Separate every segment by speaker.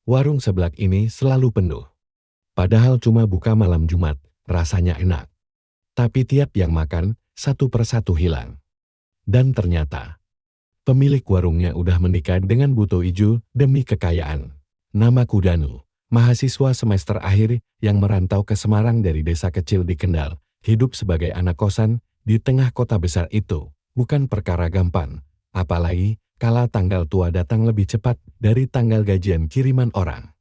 Speaker 1: Warung seblak ini selalu penuh. Padahal cuma buka malam Jumat, rasanya enak. Tapi tiap yang makan, satu persatu hilang. Dan ternyata, pemilik warungnya udah menikah dengan Buto Ijo demi kekayaan. Namaku Danu, mahasiswa semester akhir yang merantau ke Semarang dari desa kecil di Kendal. Hidup sebagai anak kosan di tengah kota besar itu bukan perkara gampang. Apalagi kala tanggal tua datang lebih cepat dari tanggal gajian kiriman orang.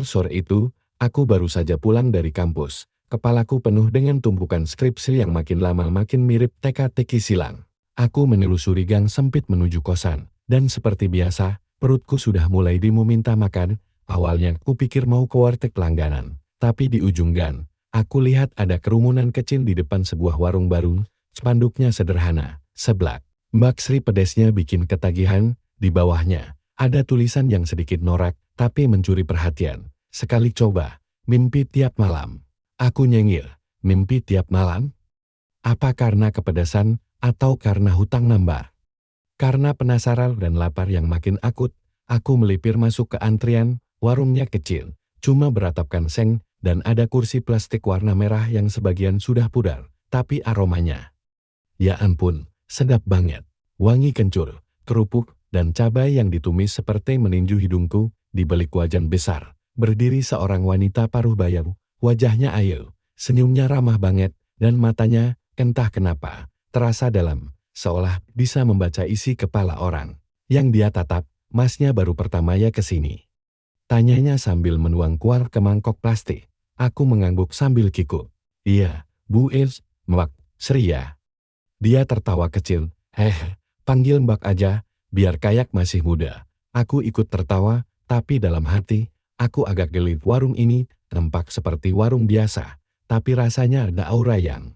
Speaker 1: Sore itu, aku baru saja pulang dari kampus. Kepalaku penuh dengan tumpukan skripsi yang makin lama makin mirip teka-teki silang. Aku menelusuri gang sempit menuju kosan, dan seperti biasa, perutku sudah mulai meminta makan. Awalnya kupikir mau ke warteg langganan, tapi di ujung gang, aku lihat ada kerumunan kecil di depan sebuah warung baru. Spanduknya sederhana, seblak. Mbak Sri pedesnya bikin ketagihan. Di bawahnya, ada tulisan yang sedikit norak, tapi mencuri perhatian. Sekali coba, mimpi tiap malam. Aku nyengir, mimpi tiap malam? Apa karena kepedasan, atau karena hutang nambah? Karena penasaran dan lapar yang makin akut, aku melipir masuk ke antrian. Warungnya kecil, cuma beratapkan seng, dan ada kursi plastik warna merah yang sebagian sudah pudar, tapi aromanya, ya ampun, sedap banget. Wangi kencur, kerupuk, dan cabai yang ditumis seperti meninju hidungku. Di balik wajan besar, berdiri seorang wanita paruh baya. Wajahnya ayu, senyumnya ramah banget, dan matanya, entah kenapa, terasa dalam, seolah bisa membaca isi kepala orang. Yang dia tatap, masnya baru pertama ya kesini? Tanyanya sambil menuang kuah ke mangkok plastik. Aku mengangguk sambil kikuk. Iya, Bu Ils, Mbak Sri ya. Dia tertawa kecil. Panggil Mbak aja, biar kayak masih muda. Aku ikut tertawa, tapi dalam hati, aku agak geli. Warung ini tampak seperti warung biasa, tapi rasanya ada aura yang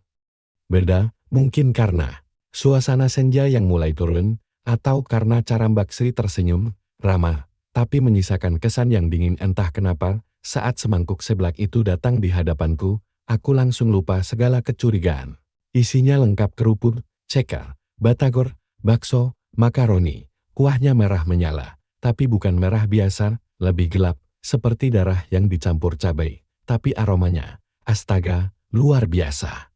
Speaker 1: beda. Mungkin karena suasana senja yang mulai turun, atau karena cara Mbak Sri tersenyum, ramah, tapi menyisakan kesan yang dingin. Entah kenapa, saat semangkuk seblak itu datang di hadapanku, aku langsung lupa segala kecurigaan. Isinya lengkap kerupuk, ceker, batagor, bakso, makaroni. Kuahnya merah menyala, tapi bukan merah biasa, lebih gelap, seperti darah yang dicampur cabai. Tapi aromanya, astaga, luar biasa.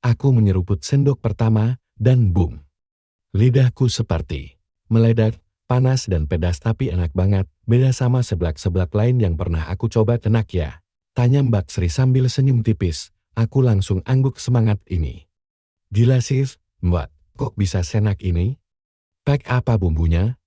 Speaker 1: Aku menyeruput sendok pertama, dan boom. Lidahku seperti meledak. Panas dan pedas tapi enak banget, beda sama seblak-seblak lain yang pernah aku coba. Enak ya? Tanya Mbak Sri sambil senyum tipis. Aku langsung angguk semangat ini. Gila sih, Mbak, kok bisa senak ini? Pakai apa bumbunya?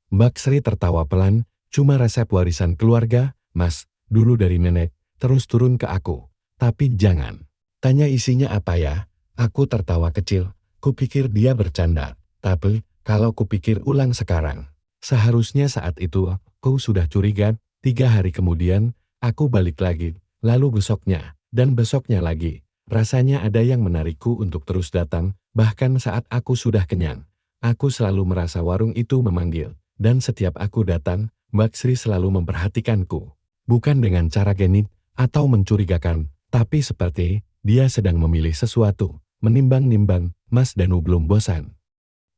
Speaker 1: Mbak Sri tertawa pelan, cuma resep warisan keluarga, Mas, dulu dari nenek, terus turun ke aku. Tapi jangan. Tanya isinya apa ya? Aku tertawa kecil, kupikir dia bercanda, tapi kalau kupikir ulang sekarang, seharusnya saat itu aku sudah curiga. 3 hari kemudian, aku balik lagi, lalu besoknya, dan besoknya lagi. Rasanya ada yang menarikku untuk terus datang, bahkan saat aku sudah kenyang. Aku selalu merasa warung itu memanggil, dan setiap aku datang, Mbak Sri selalu memperhatikanku. Bukan dengan cara genit, atau mencurigakan, tapi seperti dia sedang memilih sesuatu, menimbang-nimbang. Mas Danu belum bosan?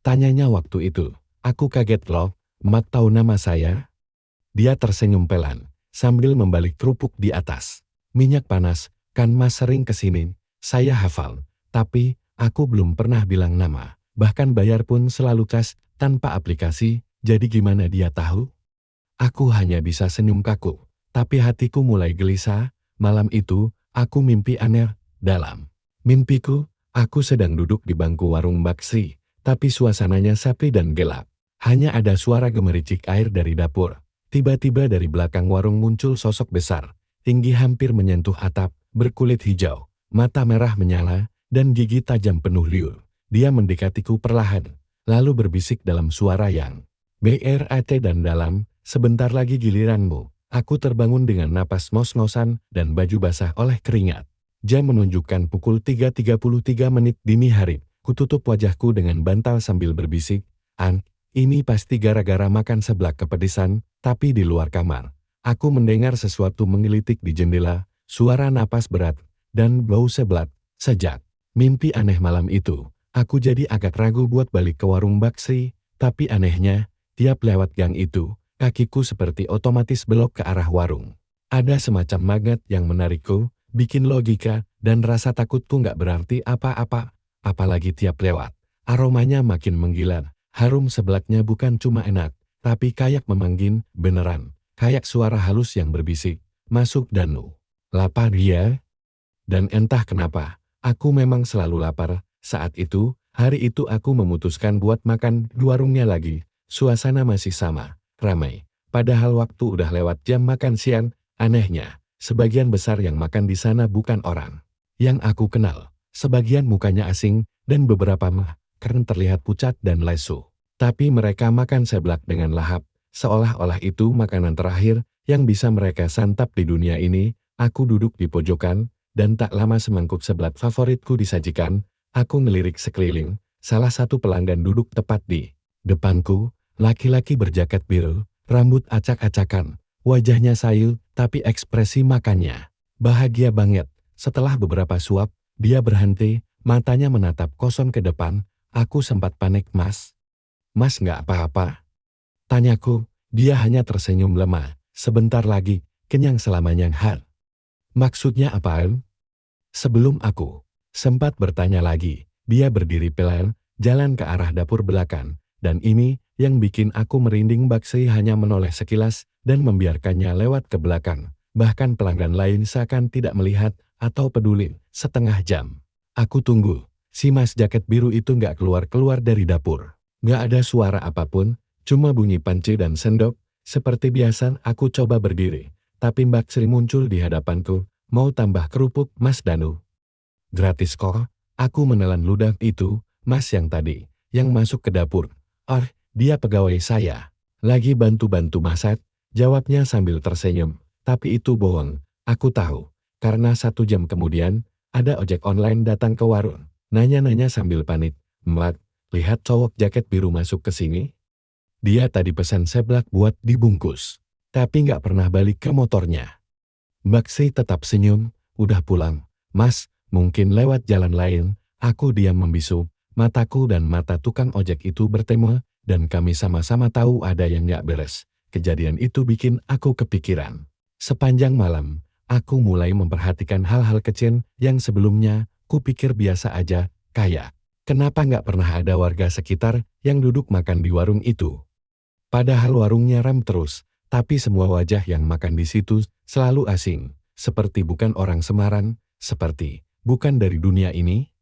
Speaker 1: Tanyanya waktu itu. Aku kaget loh, Mak tahu nama saya? Dia tersenyum pelan, sambil membalik kerupuk di atas. Minyak panas, kan Mas sering kesini, saya hafal. Tapi, aku belum pernah bilang nama. Bahkan bayar pun selalu cash, tanpa aplikasi. Jadi gimana dia tahu? Aku hanya bisa senyum kaku. Tapi hatiku mulai gelisah. Malam itu, aku mimpi aneh. Dalam mimpiku, aku sedang duduk di bangku warung Mbak Sri. Tapi suasananya sepi dan gelap. Hanya ada suara gemericik air dari dapur. Tiba-tiba dari belakang warung muncul sosok besar, tinggi hampir menyentuh atap, berkulit hijau, mata merah menyala, dan gigi tajam penuh liur. Dia mendekatiku perlahan, lalu berbisik dalam suara yang berat dan dalam, sebentar lagi giliranmu. Aku terbangun dengan napas ngos-ngosan dan baju basah oleh keringat. Jam menunjukkan pukul 3.33 menit dini hari. Kututup wajahku dengan bantal sambil berbisik, ini pasti gara-gara makan seblak kepedesan. Tapi di luar kamar, aku mendengar sesuatu menggelitik di jendela, suara napas berat, dan bau seblak. Sejak mimpi aneh malam itu, aku jadi agak ragu buat balik ke warung Mbak Sri. Tapi anehnya, tiap lewat gang itu, Kakiku seperti otomatis belok ke arah warung. Ada semacam magnet yang menarikku, bikin logika dan rasa takutku nggak berarti apa-apa, apalagi tiap lewat. Aromanya makin menggila, harum seblaknya bukan cuma enak, tapi kayak memanggil, beneran. Kayak suara halus yang berbisik, masuk Danu. Lapar ya? Dan entah kenapa, aku memang selalu lapar. Saat itu, hari itu aku memutuskan buat makan di warungnya lagi. Suasana masih sama, ramai. Padahal waktu udah lewat jam makan siang, anehnya, sebagian besar yang makan di sana bukan orang yang aku kenal. Sebagian mukanya asing, dan beberapa mah, karena terlihat pucat dan lesu. Tapi mereka makan seblak dengan lahap, seolah-olah itu makanan terakhir yang bisa mereka santap di dunia ini. Aku duduk di pojokan, dan tak lama semangkuk seblak favoritku disajikan. Aku ngelirik sekeliling, salah satu pelanggan duduk tepat di depanku, laki-laki berjaket biru, rambut acak-acakan, wajahnya sayu, tapi ekspresi makannya bahagia banget. Setelah beberapa suap, dia berhenti, matanya menatap kosong ke depan. Aku sempat panik, Mas. Mas nggak apa-apa? Tanyaku, dia hanya tersenyum lemah. Sebentar lagi, kenyang selamanya, Har. Maksudnya apaan? Sebelum aku sempat bertanya lagi, dia berdiri pelan, jalan ke arah dapur belakang, dan ini yang bikin aku merinding. Baksi hanya menoleh sekilas dan membiarkannya lewat ke belakang. Bahkan pelanggan lain seakan tidak melihat atau peduli. Setengah jam aku tunggu, si Mas jaket biru itu nggak keluar-keluar dari dapur. Nggak ada suara apapun, cuma bunyi panci dan sendok. Seperti biasa aku coba berdiri, tapi Mbak Sri muncul di hadapanku. Mau tambah kerupuk, Mas Danu? Gratis kok. Aku menelan ludah itu, Mas yang tadi, yang masuk ke dapur. Oh, dia pegawai saya. Lagi bantu-bantu masak, jawabnya sambil tersenyum. Tapi itu bohong, aku tahu. Karena 1 jam kemudian, ada ojek online datang ke warung. Nanya-nanya sambil panik. Mbak, lihat cowok jaket biru masuk ke sini? Dia tadi pesan seblak buat dibungkus. Tapi nggak pernah balik ke motornya. Mbak Sri tetap senyum, udah pulang. Mas, mungkin lewat jalan lain. Aku diam membisu, mataku dan mata tukang ojek itu bertemu, dan kami sama-sama tahu ada yang nggak beres. Kejadian itu bikin aku kepikiran. Sepanjang malam, aku mulai memperhatikan hal-hal kecil yang sebelumnya kupikir biasa aja, kayak kenapa nggak pernah ada warga sekitar yang duduk makan di warung itu. Padahal warungnya ram terus. Tapi semua wajah yang makan di situ selalu asing, seperti bukan orang Semarang, seperti bukan dari dunia ini.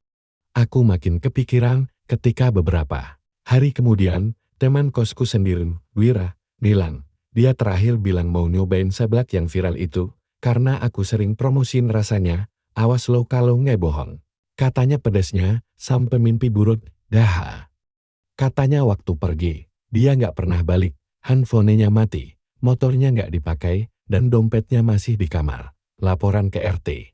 Speaker 1: Aku makin kepikiran ketika beberapa hari kemudian, teman kosku sendiri, Wira, bilang, dia terakhir bilang mau nyobain seblak yang viral itu, karena aku sering promosiin rasanya, awas lo kalau nggak bohong. Katanya pedasnya, sampai mimpi buruk, dah. Katanya waktu pergi, dia nggak pernah balik, handphonenya mati. Motornya nggak dipakai, dan dompetnya masih di kamar. Laporan ke RT.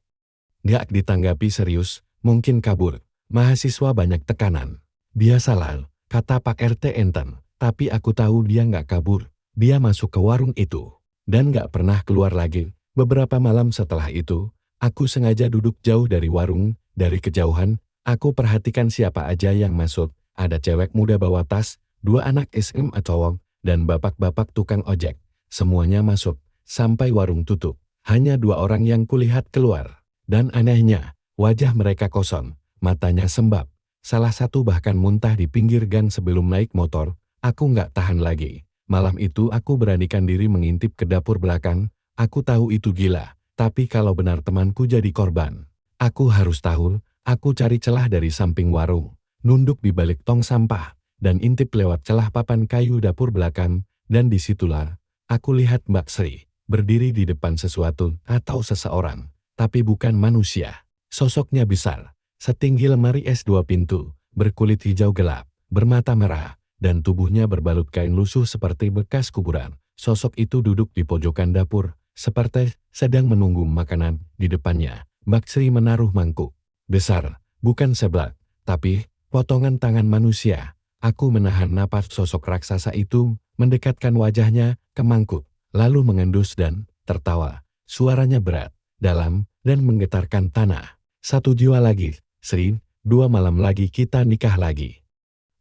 Speaker 1: Nggak ditanggapi serius, mungkin kabur. Mahasiswa banyak tekanan. Biasalah, kata Pak RT enten. Tapi aku tahu dia nggak kabur. Dia masuk ke warung itu. Dan nggak pernah keluar lagi. Beberapa malam setelah itu, aku sengaja duduk jauh dari warung. Dari kejauhan, aku perhatikan siapa aja yang masuk. Ada cewek muda bawa tas, 2 anak SMA cowok, dan bapak-bapak tukang ojek. Semuanya masuk, sampai warung tutup. Hanya 2 orang yang kulihat keluar. Dan anehnya, wajah mereka kosong, matanya sembab. Salah satu bahkan muntah di pinggir gang sebelum naik motor. Aku nggak tahan lagi. Malam itu aku beranikan diri mengintip ke dapur belakang. Aku tahu itu gila, tapi kalau benar temanku jadi korban, aku harus tahu. Aku cari celah dari samping warung, nunduk di balik tong sampah, dan intip lewat celah papan kayu dapur belakang, dan disitulah aku lihat Mbak Sri, berdiri di depan sesuatu atau seseorang, tapi bukan manusia. Sosoknya besar, setinggi lemari es 2 pintu, berkulit hijau gelap, bermata merah, dan tubuhnya berbalut kain lusuh seperti bekas kuburan. Sosok itu duduk di pojokan dapur, seperti sedang menunggu makanan. Di depannya, Mbak Sri menaruh mangkuk besar, bukan seblak, tapi potongan tangan manusia. Aku menahan napas. Sosok raksasa itu mendekatkan wajahnya ke mangkuk, lalu mengendus dan tertawa. Suaranya berat, dalam, dan menggetarkan tanah. 1 jiwa lagi, Sri, 2 malam lagi kita nikah lagi.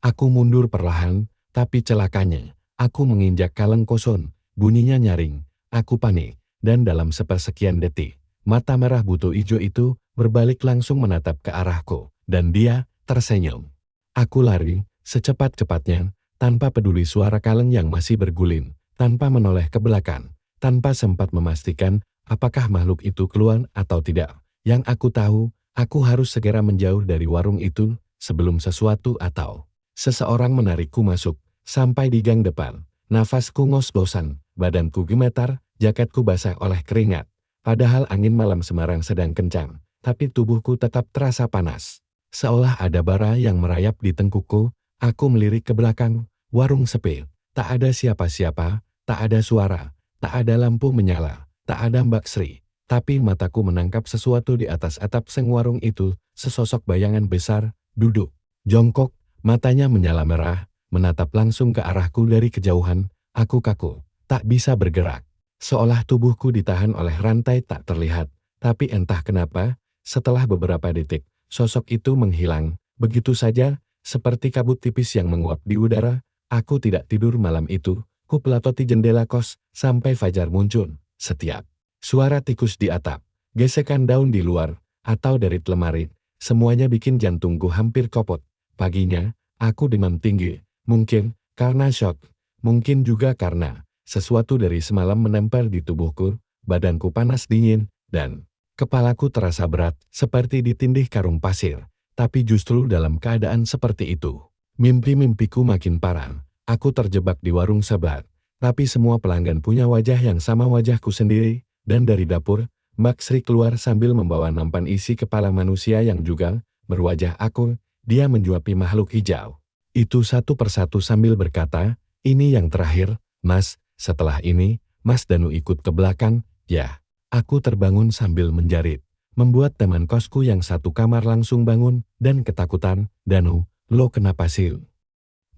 Speaker 1: Aku mundur perlahan, tapi celakanya, Aku menginjak kaleng kosong, bunyinya nyaring. Aku panik, dan dalam sepersekian detik, mata merah buto ijo itu berbalik langsung menatap ke arahku, dan dia tersenyum. Aku lari secepat-cepatnya, tanpa peduli suara kaleng yang masih berguling, tanpa menoleh ke belakang, tanpa sempat memastikan apakah makhluk itu keluar atau tidak. Yang aku tahu, aku harus segera menjauh dari warung itu sebelum sesuatu atau seseorang menarikku masuk. Sampai di gang depan, nafasku ngos-ngosan, badanku gemetar, jaketku basah oleh keringat. Padahal angin malam Semarang sedang kencang, tapi tubuhku tetap terasa panas. Seolah ada bara yang merayap di tengkukku, aku melirik ke belakang, warung sepi. Tak ada siapa-siapa, tak ada suara, tak ada lampu menyala, tak ada Mbak Sri. Tapi mataku menangkap sesuatu di atas atap seng warung itu, sesosok bayangan besar, duduk, jongkok, matanya menyala merah, menatap langsung ke arahku dari kejauhan. Aku kaku, tak bisa bergerak. Seolah tubuhku ditahan oleh rantai tak terlihat. Tapi entah kenapa, setelah beberapa detik, sosok itu menghilang. Begitu saja, seperti kabut tipis yang menguap di udara. Aku tidak tidur malam itu. Ku pelototi jendela kos, sampai fajar muncul. Setiap suara tikus di atap, gesekan daun di luar, atau dari lemari, semuanya bikin jantungku hampir kopot. Paginya, aku demam tinggi. Mungkin karena shock, mungkin juga karena sesuatu dari semalam menempel di tubuhku, badanku panas dingin, dan kepalaku terasa berat, seperti ditindih karung pasir. Tapi justru dalam keadaan seperti itu, mimpi-mimpiku makin parah. Aku terjebak di warung sebelah, tapi semua pelanggan punya wajah yang sama wajahku sendiri, dan dari dapur, Mbak Sri keluar sambil membawa nampan isi kepala manusia yang juga berwajah aku. Dia menjuapi makhluk hijau itu satu persatu sambil berkata, "Ini yang terakhir, Mas." Setelah ini, Mas Danu ikut ke belakang. Ya, aku terbangun sambil menjerit, membuat teman kosku yang satu kamar langsung bangun dan ketakutan. "Danu, lo kenapa sih?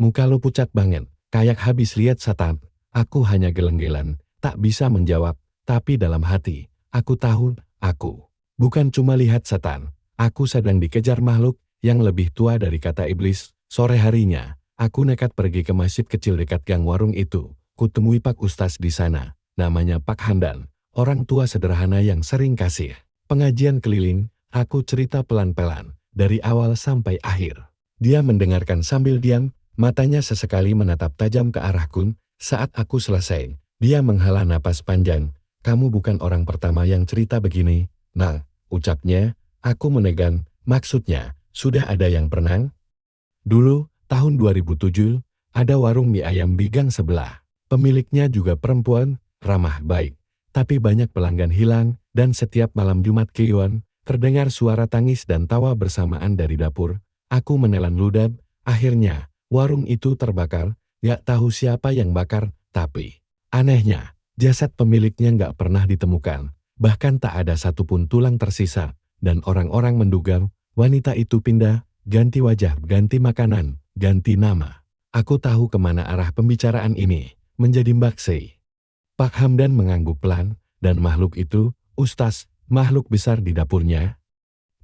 Speaker 1: Muka lo pucat banget, kayak habis lihat setan." Aku hanya geleng-geleng, tak bisa menjawab, tapi dalam hati, aku tahu, aku bukan cuma lihat setan, aku sedang dikejar makhluk yang lebih tua dari kata iblis. Sore harinya, aku nekat pergi ke masjid kecil dekat gang warung itu. Kutemui Pak Ustaz di sana, namanya Pak Hamdan, orang tua sederhana yang sering kasih pengajian keliling. Aku cerita pelan-pelan, dari awal sampai akhir. Dia mendengarkan sambil diam, matanya sesekali menatap tajam ke arahku. Saat aku selesai, dia menghela napas panjang. "Kamu bukan orang pertama yang cerita begini." "Nah," ucapnya, aku menegang, "maksudnya, sudah ada yang pernah?" "Dulu, tahun 2007, ada warung mie ayam di gang sebelah. Pemiliknya juga perempuan, ramah baik. Tapi banyak pelanggan hilang, dan setiap malam Jumat Kliwon, terdengar suara tangis dan tawa bersamaan dari dapur." Aku menelan ludah. Akhirnya, warung itu terbakar. Gak tahu siapa yang bakar, tapi anehnya, jasad pemiliknya gak pernah ditemukan. Bahkan tak ada satupun tulang tersisa, dan orang-orang menduga wanita itu pindah, ganti wajah, ganti makanan, ganti nama. Aku tahu kemana arah pembicaraan ini, menjadi Mbak Sri. Pak Hamdan mengangguk pelan, dan makhluk itu, Ustaz, makhluk besar di dapurnya.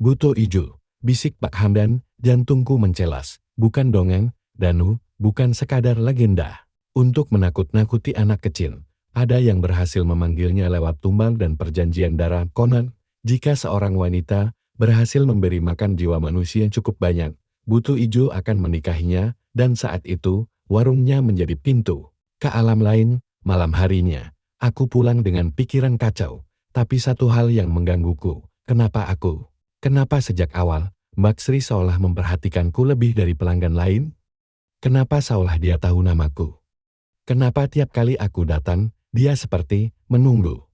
Speaker 1: "Buto ijo," bisik Pak Hamdan, jantungku mencelas. "Bukan dongeng, Danu, bukan sekadar legenda. Untuk menakut-nakuti anak kecil, ada yang berhasil memanggilnya lewat tumbal dan perjanjian darah. Konon, jika seorang wanita berhasil memberi makan jiwa manusia cukup banyak, Buto Ijo akan menikahinya, dan saat itu, warungnya menjadi pintu ke alam lain. Malam harinya, aku pulang dengan pikiran kacau, tapi satu hal yang menggangguku, kenapa sejak awal, Mbak Sri seolah memperhatikanku lebih dari pelanggan lain? Kenapa seolah dia tahu namaku? Kenapa tiap kali aku datang, dia seperti menunggu?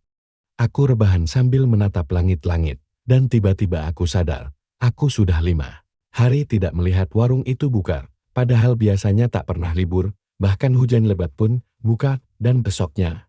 Speaker 1: Aku rebahan sambil menatap langit-langit. Dan tiba-tiba aku sadar, aku sudah 5 hari tidak melihat warung itu buka, padahal biasanya tak pernah libur, bahkan hujan lebat pun buka, dan besoknya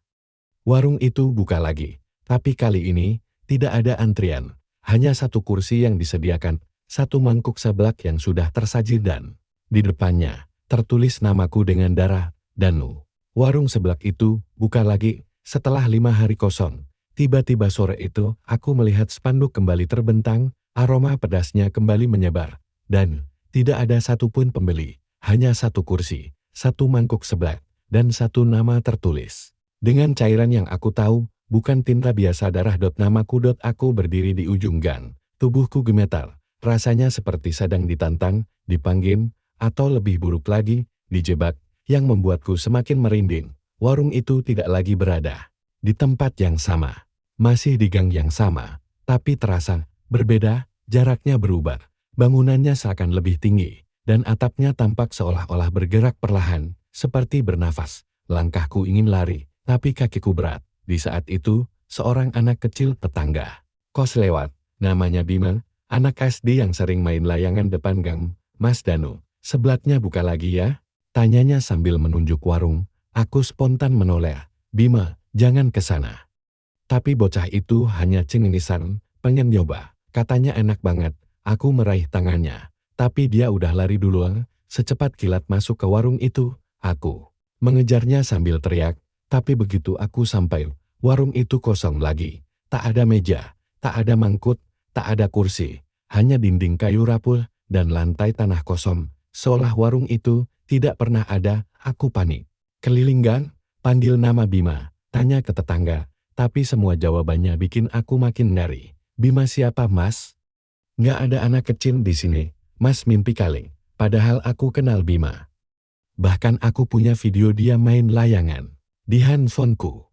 Speaker 1: warung itu buka lagi. Tapi kali ini, tidak ada antrian, hanya satu kursi yang disediakan, satu mangkuk seblak yang sudah tersaji dan di depannya tertulis namaku dengan darah, Danu. Warung seblak itu buka lagi setelah 5 hari kosong. Tiba-tiba sore itu, aku melihat spanduk kembali terbentang, aroma pedasnya kembali menyebar, dan tidak ada satupun pembeli, hanya satu kursi, satu mangkuk seblak, dan satu nama tertulis. Dengan cairan yang aku tahu, bukan tinta biasa darah. Namaku. Aku berdiri di ujung gang. Tubuhku gemetar. Rasanya seperti sedang ditantang, dipanggil, atau lebih buruk lagi, dijebak, yang membuatku semakin merinding. Warung itu tidak lagi berada di tempat yang sama. Masih di gang yang sama, tapi terasa berbeda, jaraknya berubah. Bangunannya seakan lebih tinggi, dan atapnya tampak seolah-olah bergerak perlahan, seperti bernafas. Langkahku ingin lari, tapi kakiku berat. Di saat itu, seorang anak kecil tetangga kos lewat, namanya Bima, anak SD yang sering main layangan depan gang. Mas Danu, sebelahnya buka lagi ya? Tanyanya sambil menunjuk warung. Aku spontan menoleh. Bima, jangan ke sana. Tapi bocah itu hanya cengengesan, pengen nyoba. Katanya enak banget. Aku meraih tangannya. Tapi dia udah lari duluan, secepat kilat masuk ke warung itu. Aku mengejarnya sambil teriak. Tapi begitu aku sampai, warung itu kosong lagi. Tak ada meja, tak ada mangkuk, tak ada kursi. Hanya dinding kayu rapuh dan lantai tanah kosong. Seolah warung itu tidak pernah ada. Aku panik. Keliling gang, panggil nama Bima, tanya ke tetangga, tapi semua jawabannya bikin aku makin ngeri. Bima siapa, Mas? Nggak ada anak kecil di sini. Mas mimpi kali. Padahal aku kenal Bima. Bahkan aku punya video dia main layangan di handphoneku.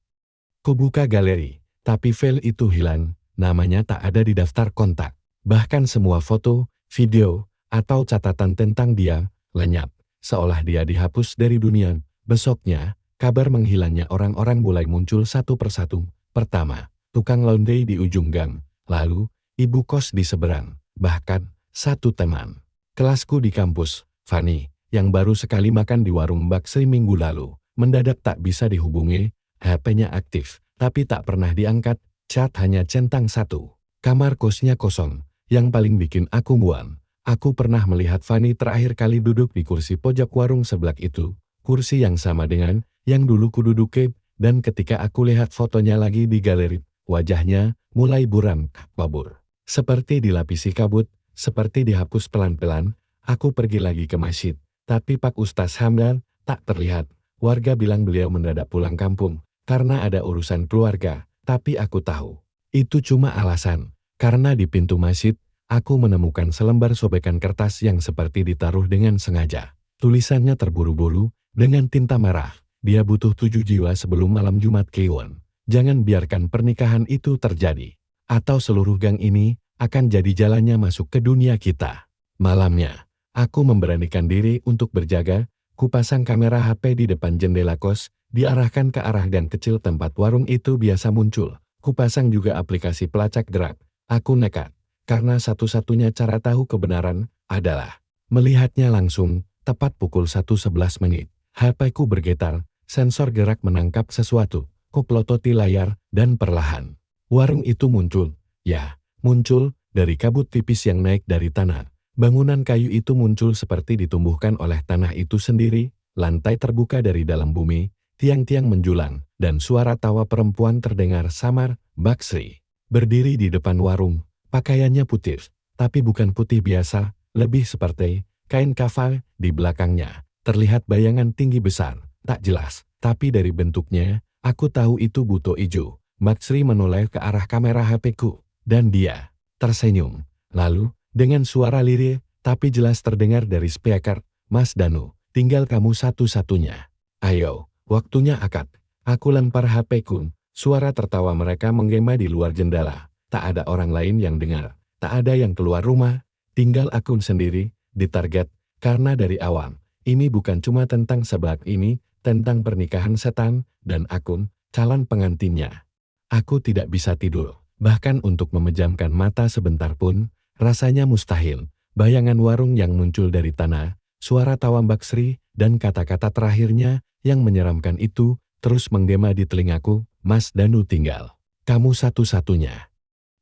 Speaker 1: Ku buka galeri, tapi file itu hilang. Namanya tak ada di daftar kontak. Bahkan semua foto, video, atau catatan tentang dia lenyap, seolah dia dihapus dari dunia. Besoknya, kabar menghilangnya orang-orang mulai muncul satu persatu. Pertama, tukang laundry di ujung gang. Lalu, ibu kos di seberang. Bahkan, satu teman kelasku di kampus, Fani, yang baru sekali makan di warung Mbak Sri minggu lalu. Mendadak tak bisa dihubungi, HP-nya aktif, tapi tak pernah diangkat, chat hanya centang satu. Kamar kosnya kosong, yang paling bikin aku mual. Aku pernah melihat Fani terakhir kali duduk di kursi pojok warung sebelah itu. Kursi yang sama dengan yang dulu kududuki, dan ketika aku lihat fotonya lagi di galeri, wajahnya mulai buram kabur. Seperti dilapisi kabut, seperti dihapus pelan-pelan. Aku pergi lagi ke masjid, tapi Pak Ustaz Hamdan tak terlihat. Warga bilang beliau mendadak pulang kampung, karena ada urusan keluarga, tapi aku tahu. Itu cuma alasan, karena di pintu masjid, aku menemukan selembar sobekan kertas yang seperti ditaruh dengan sengaja. Tulisannya terburu-buru, dengan tinta merah. Dia butuh 7 jiwa sebelum malam Jumat Kliwon. Jangan biarkan pernikahan itu terjadi. Atau seluruh gang ini akan jadi jalannya masuk ke dunia kita. Malamnya, aku memberanikan diri untuk berjaga. Kupasang kamera HP di depan jendela kos, diarahkan ke arah gang kecil tempat warung itu biasa muncul. Kupasang juga aplikasi pelacak gerak. Aku nekat, karena satu-satunya cara tahu kebenaran adalah melihatnya langsung. Tepat pukul 1:11 menit. HP-ku bergetar, sensor gerak menangkap sesuatu, kuplototi layar, dan perlahan warung itu muncul. Ya, muncul dari kabut tipis yang naik dari tanah. Bangunan kayu itu muncul seperti ditumbuhkan oleh tanah itu sendiri, lantai terbuka dari dalam bumi, tiang-tiang menjulang, dan suara tawa perempuan terdengar samar. Mbak Sri berdiri di depan warung, pakaiannya putih, tapi bukan putih biasa, lebih seperti kain kafan. Di belakangnya terlihat bayangan tinggi besar, tak jelas, tapi dari bentuknya, aku tahu itu buto ijo. Mbak Sri menoleh ke arah kamera HP-ku, dan dia tersenyum. Lalu, dengan suara lirih, tapi jelas terdengar dari speaker, Mas Danu, tinggal kamu satu-satunya. Ayo, waktunya akad. Aku lempar HP-ku, suara tertawa mereka menggema di luar jendela. Tak ada orang lain yang dengar, tak ada yang keluar rumah, tinggal aku sendiri, ditarget, karena dari awal. Ini bukan cuma tentang seblak ini, tentang pernikahan setan, dan akun, calon pengantinnya. Aku tidak bisa tidur, bahkan untuk memejamkan mata sebentar pun, rasanya mustahil. Bayangan warung yang muncul dari tanah, suara tawa Mbak Sri, dan kata-kata terakhirnya, yang menyeramkan itu, terus menggema di telingaku. Mas Danu tinggal. Kamu satu-satunya.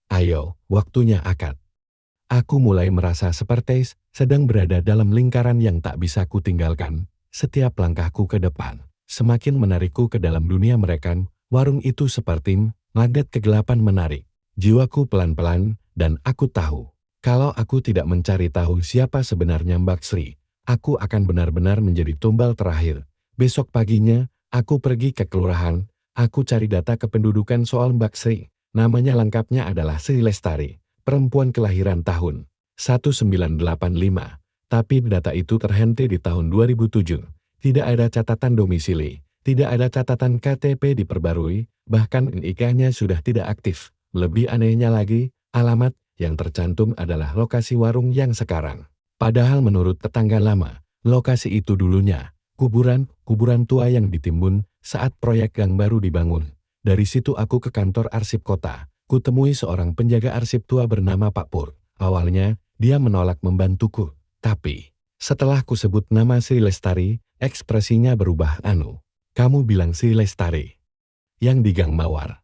Speaker 1: Ayo, waktunya akad. Aku mulai merasa seperti sedang berada dalam lingkaran yang tak bisa kutinggalkan. Setiap langkahku ke depan, semakin menarikku ke dalam dunia mereka. Warung itu seperti magnet kegelapan menarik. Jiwaku pelan-pelan, dan aku tahu, kalau aku tidak mencari tahu siapa sebenarnya Mbak Sri, aku akan benar-benar menjadi tumbal terakhir. Besok paginya, aku pergi ke kelurahan, aku cari data kependudukan soal Mbak Sri. Namanya lengkapnya adalah Sri Lestari, perempuan kelahiran tahun 1985. Tapi data itu terhenti di tahun 2007. Tidak ada catatan domisili, tidak ada catatan KTP diperbarui, bahkan NIK-nya sudah tidak aktif. Lebih anehnya lagi, alamat yang tercantum adalah lokasi warung yang sekarang. Padahal menurut tetangga lama, lokasi itu dulunya kuburan tua yang ditimbun saat proyek gang baru dibangun. Dari situ aku ke kantor arsip kota. Kutemui seorang penjaga arsip tua bernama Pak Pur. Awalnya, dia menolak membantuku. Tapi, setelah kusebut nama Sri Lestari, ekspresinya berubah. Kamu bilang Sri Lestari yang di Gang Mawar?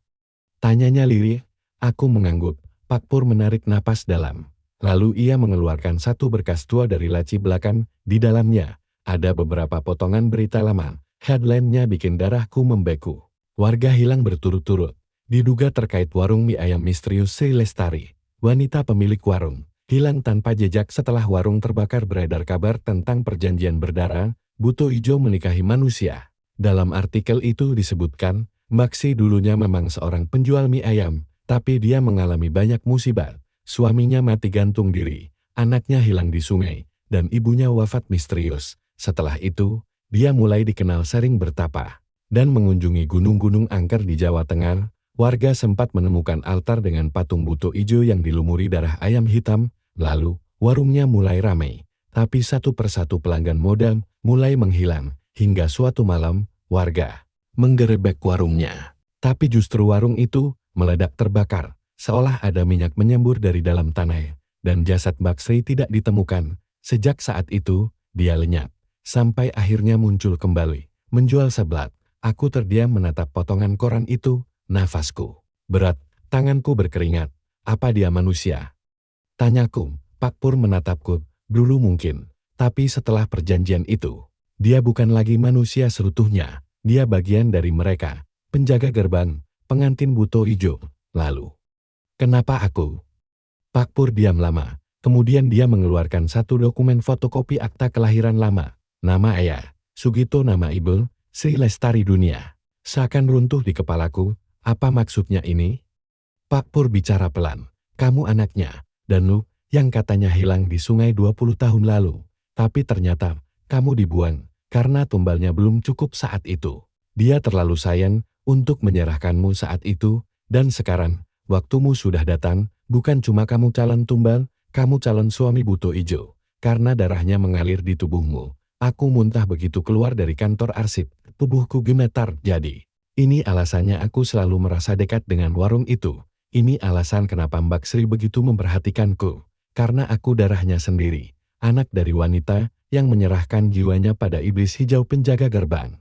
Speaker 1: Tanyanya lirih. Aku mengangguk. Pak Pur menarik napas dalam. Lalu ia mengeluarkan satu berkas tua dari laci belakang. Di dalamnya, ada beberapa potongan berita lama. Headline-nya bikin darahku membeku. Warga hilang berturut-turut. Diduga terkait warung mie ayam misterius Sri Lestari. Wanita pemilik warung hilang tanpa jejak setelah warung terbakar. Beredar kabar tentang perjanjian berdarah, Buto Ijo menikahi manusia. Dalam artikel itu disebutkan, Mbak Sri dulunya memang seorang penjual mie ayam, tapi dia mengalami banyak musibah. Suaminya mati gantung diri, anaknya hilang di sungai, dan ibunya wafat misterius. Setelah itu, dia mulai dikenal sering bertapa dan mengunjungi gunung-gunung angker di Jawa Tengah. Warga sempat menemukan altar dengan patung Buto Ijo yang dilumuri darah ayam hitam. Lalu, warungnya mulai ramai. Tapi satu persatu pelanggan modal mulai menghilang. Hingga suatu malam, warga menggerebek warungnya. Tapi justru warung itu meledak terbakar. Seolah ada minyak menyembur dari dalam tanah. Dan jasad Mbak Sri tidak ditemukan. Sejak saat itu, dia lenyap. Sampai akhirnya muncul kembali. Menjual seblak. Aku terdiam menatap potongan koran itu. Nafasku berat, tanganku berkeringat. Apa dia manusia? Tanyaku. Pak Pur menatapku. Dulu mungkin, tapi setelah perjanjian itu, dia bukan lagi manusia seutuhnya. Dia bagian dari mereka, penjaga gerbang, pengantin Buto Ijo. Lalu, kenapa aku? Pak Pur diam lama. Kemudian dia mengeluarkan satu dokumen fotokopi akta kelahiran lama. Nama ayah, Sugito, nama ibu, Sri Lestari Dunia. Seakan runtuh di kepalaku. Apa maksudnya ini? Pak Pur bicara pelan. Kamu anaknya, Danu, yang katanya hilang di sungai 20 tahun lalu. Tapi ternyata, kamu dibuang, karena tumbalnya belum cukup saat itu. Dia terlalu sayang untuk menyerahkanmu saat itu, dan sekarang, waktumu sudah datang, bukan cuma kamu calon tumbal, kamu calon suami Buto Ijo. Karena darahnya mengalir di tubuhmu. Aku muntah begitu keluar dari kantor arsip, tubuhku gemetar. Jadi, ini alasannya aku selalu merasa dekat dengan warung itu. Ini alasan kenapa Mbak Sri begitu memperhatikanku. Karena aku darahnya sendiri. Anak dari wanita yang menyerahkan jiwanya pada iblis hijau penjaga gerbang.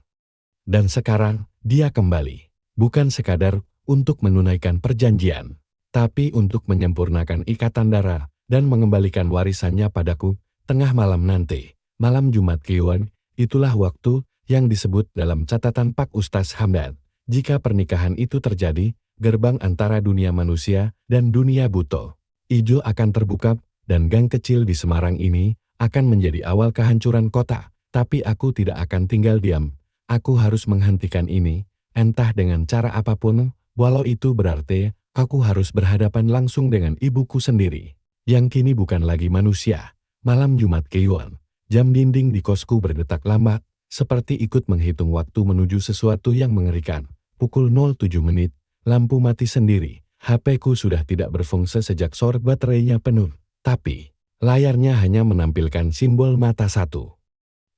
Speaker 1: Dan sekarang, dia kembali. Bukan sekadar untuk menunaikan perjanjian. Tapi untuk menyempurnakan ikatan darah dan mengembalikan warisannya padaku. Tengah malam nanti, malam Jumat Kliwon, itulah waktu yang disebut dalam catatan Pak Ustaz Hamdan. Jika pernikahan itu terjadi, gerbang antara dunia manusia dan dunia Buto Ijo akan terbuka, dan gang kecil di Semarang ini akan menjadi awal kehancuran kota. Tapi aku tidak akan tinggal diam. Aku harus menghentikan ini, entah dengan cara apapun, walau itu berarti aku harus berhadapan langsung dengan ibuku sendiri, yang kini bukan lagi manusia. Malam Jumat Kliwon, jam dinding di kosku berdetak lambat, seperti ikut menghitung waktu menuju sesuatu yang mengerikan. Pukul 07 menit, lampu mati sendiri. HP-ku sudah tidak berfungsi sejak sore, baterainya penuh. Tapi, layarnya hanya menampilkan simbol mata satu.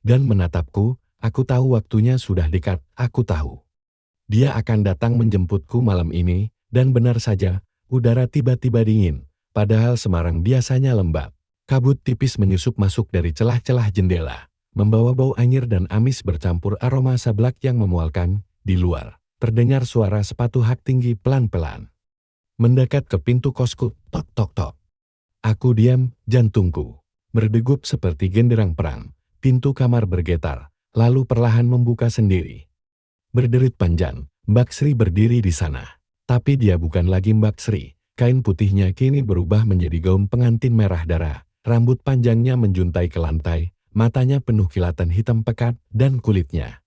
Speaker 1: Dan menatapku. Aku tahu waktunya sudah dekat. Aku tahu dia akan datang menjemputku malam ini. Dan benar saja, udara tiba-tiba dingin. Padahal Semarang biasanya lembab. Kabut tipis menyusup masuk dari celah-celah jendela, membawa bau anyir dan amis bercampur aroma seblak yang memualkan. Di luar, terdengar suara sepatu hak tinggi pelan-pelan mendekat ke pintu kosku. Tok tok tok. Aku diam, jantungku berdegup seperti genderang perang. Pintu kamar bergetar, lalu perlahan membuka sendiri. Berderit panjang, Mbak Sri berdiri di sana. Tapi dia bukan lagi Mbak Sri. Kain putihnya kini berubah menjadi gaun pengantin merah darah. Rambut panjangnya menjuntai ke lantai, matanya penuh kilatan hitam pekat, dan kulitnya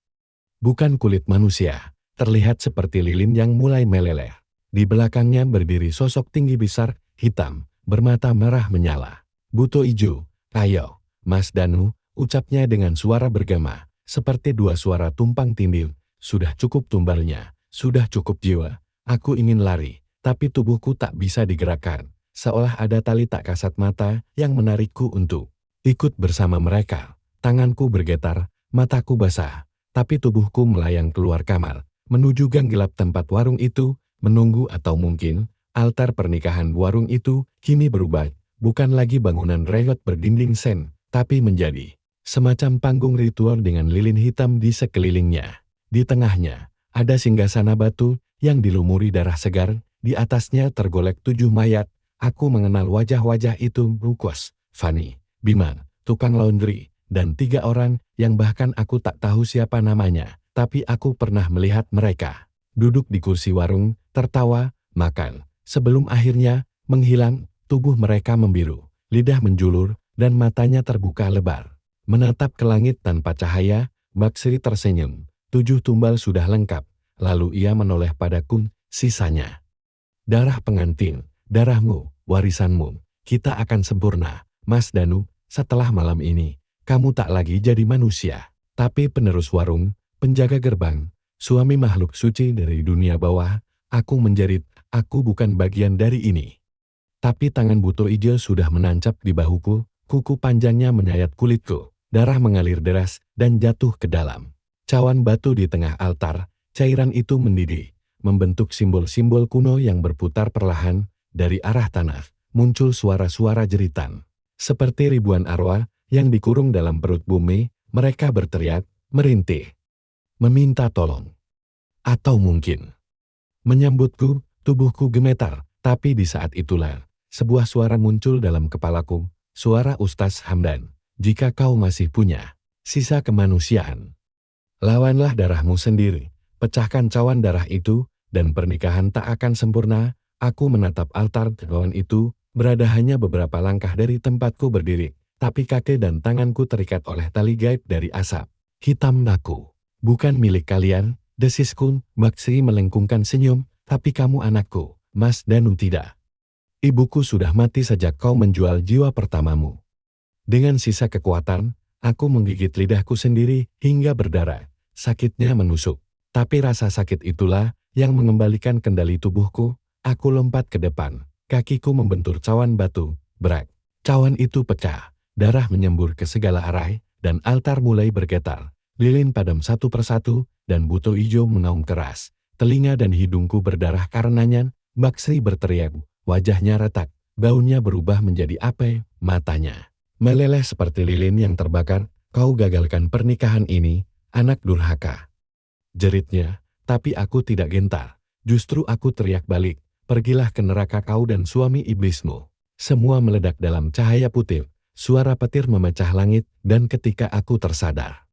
Speaker 1: Bukan kulit manusia, terlihat seperti lilin yang mulai meleleh. Di belakangnya berdiri sosok tinggi besar, hitam, bermata merah menyala. Buto ijo, ayo, Mas Danu, ucapnya dengan suara bergema, seperti dua suara tumpang tindih. Sudah cukup tumbalnya, sudah cukup jiwa. Aku ingin lari, tapi tubuhku tak bisa digerakkan. Seolah ada tali tak kasat mata yang menarikku untuk ikut bersama mereka. Tanganku bergetar, mataku basah, tapi tubuhku melayang keluar kamar, menuju gang gelap tempat warung itu, menunggu atau mungkin, altar pernikahan warung itu, kini berubah, bukan lagi bangunan reot berdinding sen, tapi menjadi semacam panggung ritual dengan lilin hitam di sekelilingnya. Di tengahnya, ada singgasana batu yang dilumuri darah segar, di atasnya tergolek 7 mayat. Aku mengenal wajah-wajah itu, Rukos, Fani, Bima, tukang laundry, dan 3 orang yang bahkan aku tak tahu siapa namanya, tapi aku pernah melihat mereka duduk di kursi warung, tertawa, makan, sebelum akhirnya menghilang. Tubuh mereka membiru, lidah menjulur, dan matanya terbuka lebar, menatap ke langit tanpa cahaya. Baksri tersenyum, 7 tumbal sudah lengkap, lalu ia menoleh padaku, sisanya darah pengantin. Darahmu, warisanmu, kita akan sempurna, Mas Danu. Setelah malam ini, kamu tak lagi jadi manusia, tapi penerus warung, penjaga gerbang, suami makhluk suci dari dunia bawah. Aku menjerit, aku bukan bagian dari ini. Tapi tangan Buto Ijo sudah menancap di bahuku, kuku panjangnya menyayat kulitku, darah mengalir deras dan jatuh ke dalam cawan batu di tengah altar. Cairan itu mendidih, membentuk simbol-simbol kuno yang berputar perlahan. Dari arah tanah, muncul suara-suara jeritan. Seperti ribuan arwah yang dikurung dalam perut bumi, mereka berteriak, merintih, meminta tolong. Atau mungkin menyambutku. Tubuhku gemetar, tapi di saat itulah, sebuah suara muncul dalam kepalaku, suara Ustaz Hamdan. Jika kau masih punya sisa kemanusiaan, lawanlah darahmu sendiri, pecahkan cawan darah itu, dan pernikahan tak akan sempurna. Aku menatap altar cawan itu, berada hanya beberapa langkah dari tempatku berdiri, tapi kaki dan tanganku terikat oleh tali gaib dari asap hitam. Aku bukan milik kalian, desisku. Baksri melengkungkan senyum, tapi kamu anakku, Mas Danu tidak. Ibuku sudah mati sejak kau menjual jiwa pertamamu. Dengan sisa kekuatan, aku menggigit lidahku sendiri hingga berdarah. Sakitnya menusuk, tapi rasa sakit itulah yang mengembalikan kendali tubuhku. Aku lompat ke depan, kakiku membentur cawan batu, brak. Cawan itu pecah, darah menyembur ke segala arah, dan altar mulai bergetar. Lilin padam satu persatu, dan Buto Ijo mengaum keras. Telinga dan hidungku berdarah karenanya. Baksri berteriak, wajahnya retak, gaunnya berubah menjadi api, matanya meleleh seperti lilin yang terbakar. Kau gagalkan pernikahan ini, anak durhaka, jeritnya, tapi aku tidak gentar. Justru aku teriak balik, pergilah ke neraka kau dan suami iblismu. Semua meledak dalam cahaya putih, suara petir memecah langit, dan ketika aku tersadar,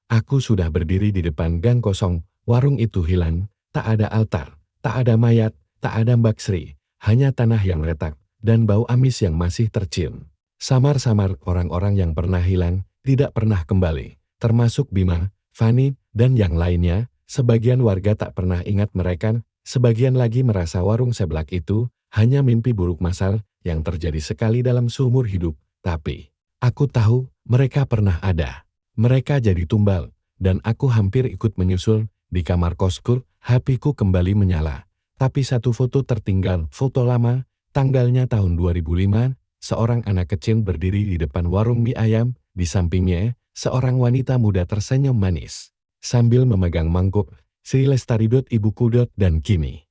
Speaker 1: aku sudah berdiri di depan gang kosong. Warung itu hilang, tak ada altar, tak ada mayat, tak ada Baksri, hanya tanah yang retak, dan bau amis yang masih tercium. Samar-samar orang-orang yang pernah hilang, tidak pernah kembali, termasuk Bima, Fani, dan yang lainnya. Sebagian warga tak pernah ingat mereka. Sebagian lagi merasa warung seblak itu hanya mimpi buruk masal yang terjadi sekali dalam seumur hidup. Tapi aku tahu mereka pernah ada. Mereka jadi tumbal, dan aku hampir ikut menyusul. Di kamar kosku, HP-ku kembali menyala. Tapi satu foto tertinggal, foto lama, tanggalnya tahun 2005, seorang anak kecil berdiri di depan warung mie ayam, di sampingnya, seorang wanita muda tersenyum manis, sambil memegang mangkuk. Sri Lestari, ibuku, dan kini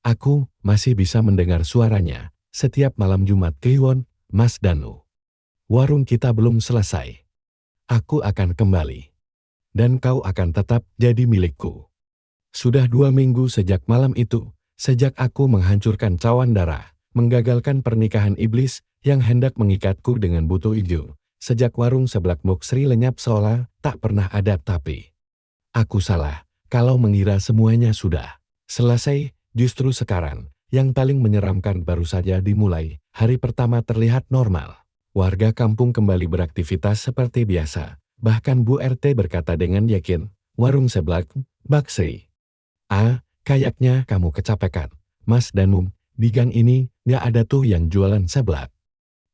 Speaker 1: aku masih bisa mendengar suaranya setiap malam Jumat Kliwon. Mas Danu, warung kita belum selesai. Aku akan kembali, dan kau akan tetap jadi milikku. Sudah 2 minggu sejak malam itu, sejak aku menghancurkan cawan darah, menggagalkan pernikahan iblis yang hendak mengikatku dengan Buto Ijo, sejak warung seblak Baksri lenyap seolah tak pernah ada. Tapi aku salah kalau mengira semuanya sudah selesai. Justru sekarang, yang paling menyeramkan baru saja dimulai. Hari pertama terlihat normal. Warga kampung kembali beraktivitas seperti biasa. Bahkan Bu RT berkata dengan yakin, warung seblak, Baksri. Ah, kayaknya kamu kecapekan, Mas Danu, di gang ini nggak ada tuh yang jualan seblak.